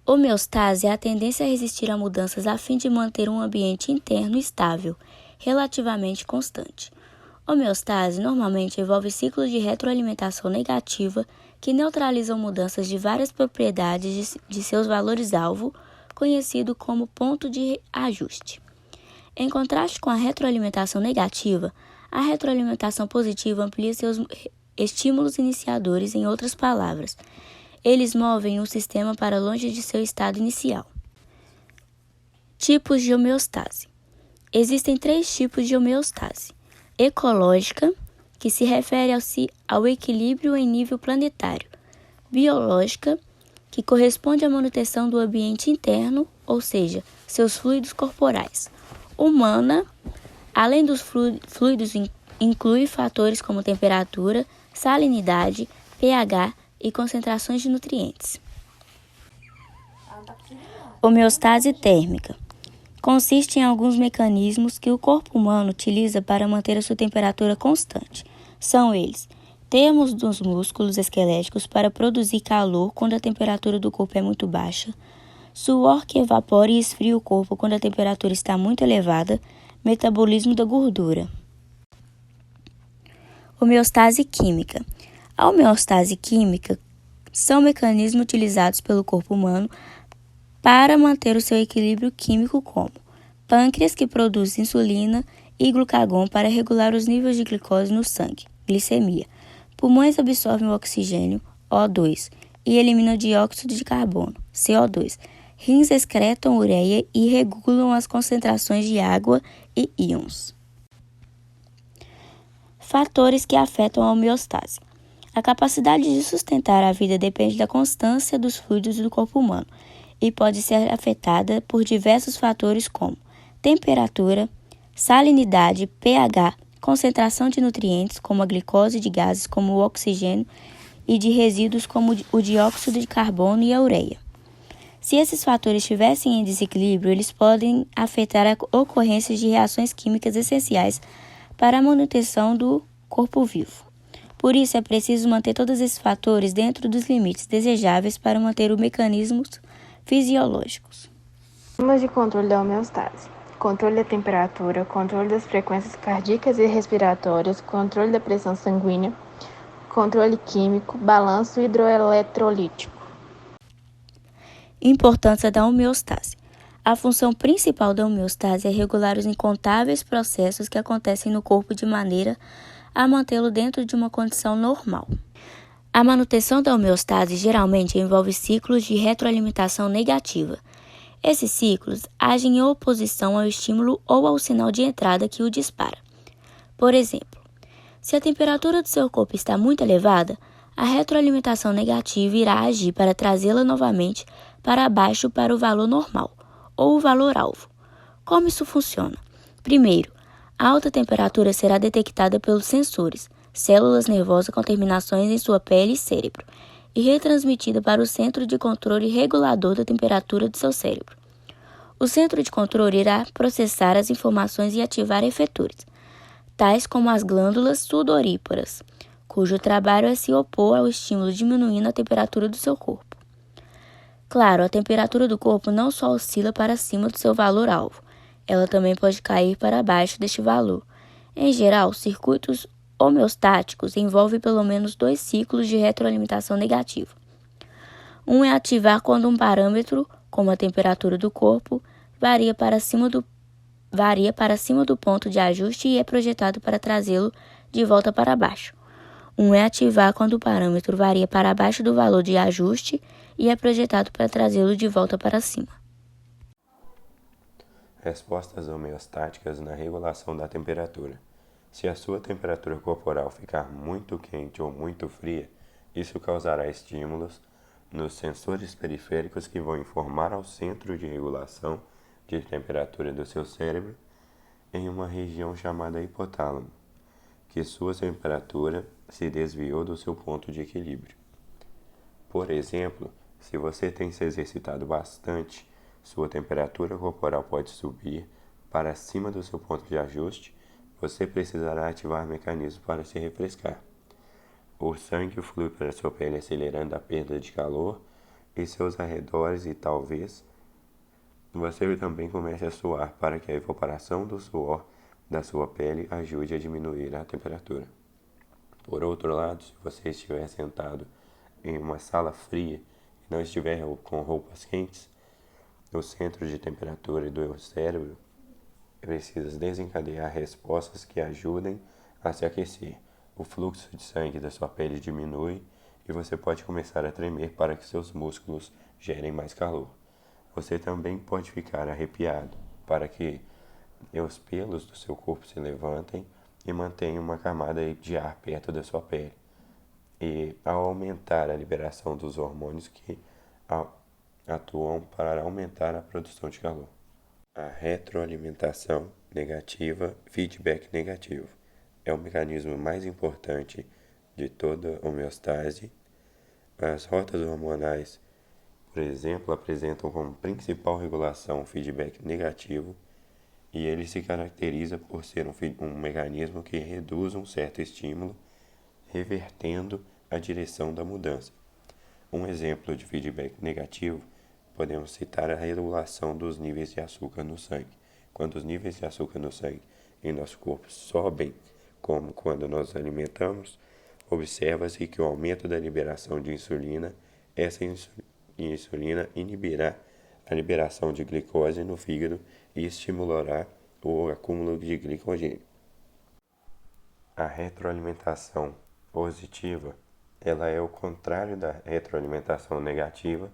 Homeostase é a tendência a resistir a mudanças a fim de manter um ambiente interno estável, relativamente constante. Homeostase normalmente envolve ciclos de retroalimentação negativa que neutralizam mudanças de várias propriedades de seus valores-alvo, conhecido como ponto de ajuste. Em contraste com a retroalimentação negativa, a retroalimentação positiva amplia seus estímulos iniciadores, em outras palavras, eles movem o sistema para longe de seu estado inicial. Tipos de homeostase. Existem 3 tipos de homeostase. Ecológica, que se refere ao equilíbrio em nível planetário. Biológica, que corresponde à manutenção do ambiente interno, ou seja, seus fluidos corporais. Humana, além dos fluidos, inclui fatores como temperatura, salinidade, pH e concentrações de nutrientes. Homeostase térmica. Consiste em alguns mecanismos que o corpo humano utiliza para manter a sua temperatura constante. São eles: termos dos músculos esqueléticos para produzir calor quando a temperatura do corpo é muito baixa, suor que evapora e esfria o corpo quando a temperatura está muito elevada, metabolismo da gordura. Homeostase química. A homeostase química são mecanismos utilizados pelo corpo humano para manter o seu equilíbrio químico, como pâncreas, que produz insulina, e glucagon para regular os níveis de glicose no sangue, glicemia. Pulmões absorvem o oxigênio, O2, e eliminam o dióxido de carbono, CO2. Rins excretam ureia e regulam as concentrações de água e íons. Fatores que afetam a homeostase. A capacidade de sustentar a vida depende da constância dos fluidos do corpo humano e pode ser afetada por diversos fatores como temperatura, salinidade, pH, concentração de nutrientes como a glicose, de gases como o oxigênio e de resíduos como o dióxido de carbono e a ureia. Se esses fatores estivessem em desequilíbrio, eles podem afetar a ocorrência de reações químicas essenciais para a manutenção do corpo vivo. Por isso, é preciso manter todos esses fatores dentro dos limites desejáveis para manter os mecanismos fisiológicos. Formas de controle da homeostase: controle da temperatura, controle das frequências cardíacas e respiratórias, controle da pressão sanguínea, controle químico, balanço hidroeletrolítico. Importância da homeostase. A função principal da homeostase é regular os incontáveis processos que acontecem no corpo de maneira a mantê-lo dentro de uma condição normal. A manutenção da homeostase geralmente envolve ciclos de retroalimentação negativa. Esses ciclos agem em oposição ao estímulo ou ao sinal de entrada que o dispara. Por exemplo, se a temperatura do seu corpo está muito elevada, a retroalimentação negativa irá agir para trazê-la novamente para baixo para o valor normal, ou o valor-alvo. Como isso funciona? Primeiro, a alta temperatura será detectada pelos sensores, células nervosas com terminações em sua pele e cérebro, e retransmitida para o centro de controle regulador da temperatura do seu cérebro. O centro de controle irá processar as informações e ativar efetores, tais como as glândulas sudoríparas, cujo trabalho é se opor ao estímulo diminuindo a temperatura do seu corpo. Claro, a temperatura do corpo não só oscila para cima do seu valor-alvo, ela também pode cair para baixo deste valor. Em geral, circuitos homeostáticos envolvem pelo menos 2 ciclos de retroalimentação negativa. Um é ativar quando um parâmetro, como a temperatura do corpo, varia para cima do ponto de ajuste e é projetado para trazê-lo de volta para baixo. Um é ativar quando o parâmetro varia para baixo do valor de ajuste e é projetado para trazê-lo de volta para cima. Respostas homeostáticas na regulação da temperatura. Se a sua temperatura corporal ficar muito quente ou muito fria, isso causará estímulos nos sensores periféricos que vão informar ao centro de regulação de temperatura do seu cérebro em uma região chamada hipotálamo, que sua temperatura se desviou do seu ponto de equilíbrio. Por exemplo, se você tem se exercitado bastante, sua temperatura corporal pode subir para cima do seu ponto de ajuste. Você precisará ativar mecanismos para se refrescar. O sangue flui para sua pele acelerando a perda de calor e seus arredores e talvez você também comece a suar para que a evaporação do suor da sua pele ajude a diminuir a temperatura. Por outro lado, se você estiver sentado em uma sala fria e não estiver com roupas quentes, o centro de temperatura do cérebro precisa desencadear respostas que ajudem a se aquecer. O fluxo de sangue da sua pele diminui e você pode começar a tremer para que seus músculos gerem mais calor. Você também pode ficar arrepiado para que os pelos do seu corpo se levantem e mantenham uma camada de ar perto da sua pele. E ao aumentar a liberação dos hormônios que atuam para aumentar a produção de calor. A retroalimentação negativa, feedback negativo, é o mecanismo mais importante de toda homeostase. As rotas hormonais, por exemplo, apresentam como principal regulação o feedback negativo e ele se caracteriza por ser um mecanismo que reduz um certo estímulo, revertendo a direção da mudança. Um exemplo de feedback negativo podemos citar a regulação dos níveis de açúcar no sangue. Quando os níveis de açúcar no sangue em nosso corpo sobem, como quando nos alimentamos, observa-se que o aumento da liberação de insulina, essa insulina inibirá a liberação de glicose no fígado e estimulará o acúmulo de glicogênio. A retroalimentação positiva, ela é o contrário da retroalimentação negativa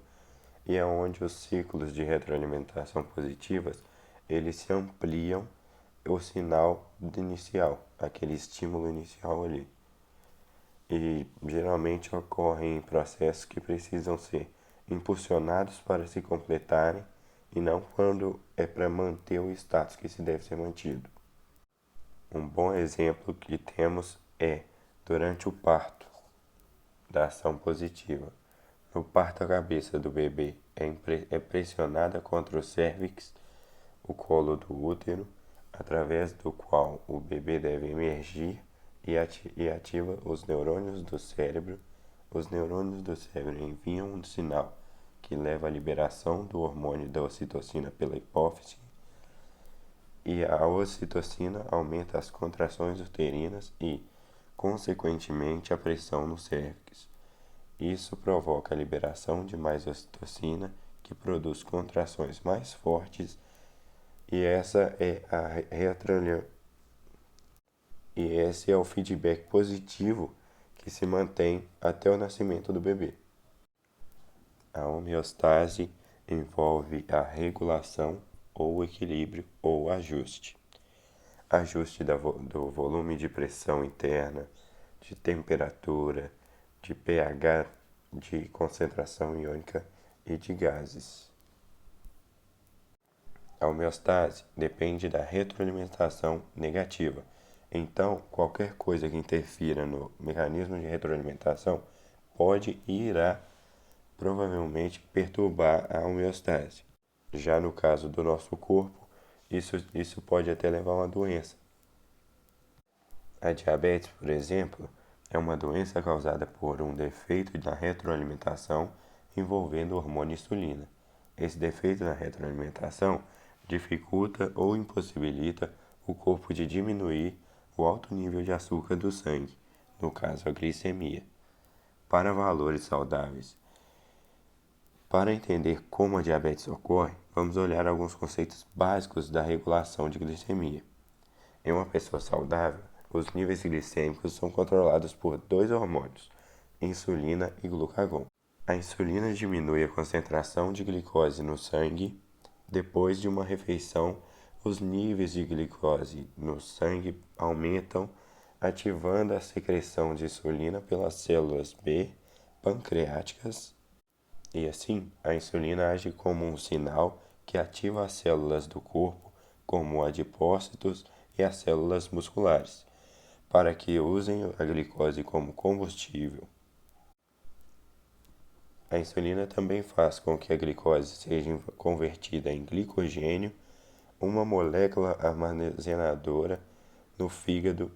e é onde os ciclos de retroalimentação positivas, eles se ampliam o sinal inicial, aquele estímulo inicial ali. E geralmente ocorrem em processos que precisam ser impulsionados para se completarem e não quando é para manter o status que se deve ser mantido. Um bom exemplo que temos é durante o parto da ação positiva. No parto, a cabeça do bebê é pressionada contra o cérvix, o colo do útero, através do qual o bebê deve emergir e ativa os neurônios do cérebro. Os neurônios do cérebro enviam um sinal que leva à liberação do hormônio da ocitocina pela hipófise, e a ocitocina aumenta as contrações uterinas e, consequentemente, a pressão no cérvix. Isso provoca a liberação de mais ocitocina, que produz contrações mais fortes, e esse é o feedback positivo que se mantém até o nascimento do bebê. A homeostase envolve a regulação ou equilíbrio ou ajuste. Ajuste do volume de pressão interna, de temperatura, de pH, de concentração iônica e de gases. A homeostase depende da retroalimentação negativa. Então, qualquer coisa que interfira no mecanismo de retroalimentação pode e irá provavelmente perturbar a homeostase. Já no caso do nosso corpo, isso pode até levar a uma doença. A diabetes, por exemplo, é uma doença causada por um defeito na retroalimentação envolvendo o hormônio insulina. Esse defeito na retroalimentação dificulta ou impossibilita o corpo de diminuir o alto nível de açúcar do sangue, no caso a glicemia, para valores saudáveis. Para entender como a diabetes ocorre, vamos olhar alguns conceitos básicos da regulação de glicemia. Em uma pessoa saudável, os níveis glicêmicos são controlados por dois hormônios, insulina e glucagon. A insulina diminui a concentração de glicose no sangue. Depois de uma refeição, os níveis de glicose no sangue aumentam, ativando a secreção de insulina pelas células B pancreáticas. E assim, a insulina age como um sinal que ativa as células do corpo, como adipócitos e as células musculares, para que usem a glicose como combustível. A insulina também faz com que a glicose seja convertida em glicogênio, uma molécula armazenadora no fígado.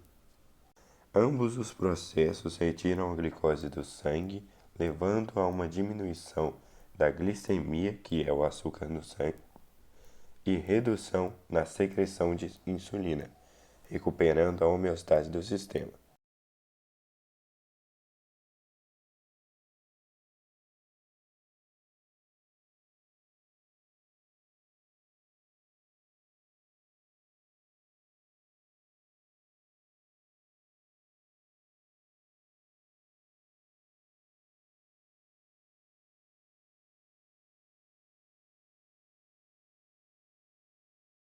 Ambos os processos retiram a glicose do sangue, levando a uma diminuição da glicemia, que é o açúcar no sangue, e redução na secreção de insulina, recuperando a homeostase do sistema.